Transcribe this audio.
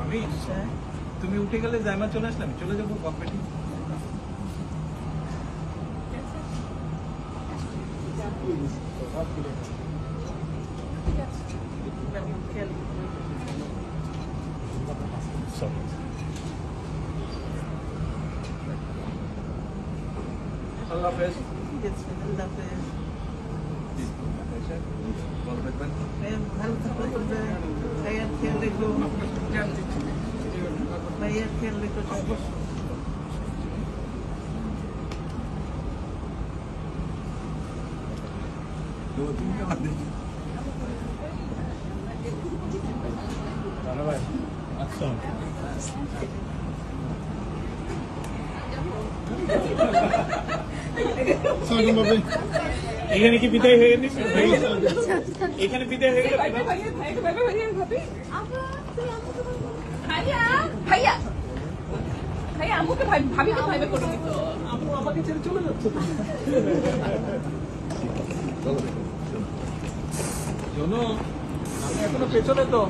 আমি তুমি উঠে গেলে জায়মা চলে আসলাম, চলে যাবো কম্পিটিং। আল্লাহ হাফেজ। আল্লাহ হাফেজ। ভালো থাকবেন। ভালো থাকবেন। ভাইয়ার খেয়াল রেখো। ভাইয়ার খেয়াল রেখো। আচ্ছা এখানে কি বিদায় হয়ে গেছে? এখানে বিদায় হয়ে গেল। ভাইয়া আমাকে ভাবিকে ভাইবে করে দিত। আপু আমাকে ছেড়ে চলে যাচ্ছে। শোনো, আমি এখনো পেছনে তো।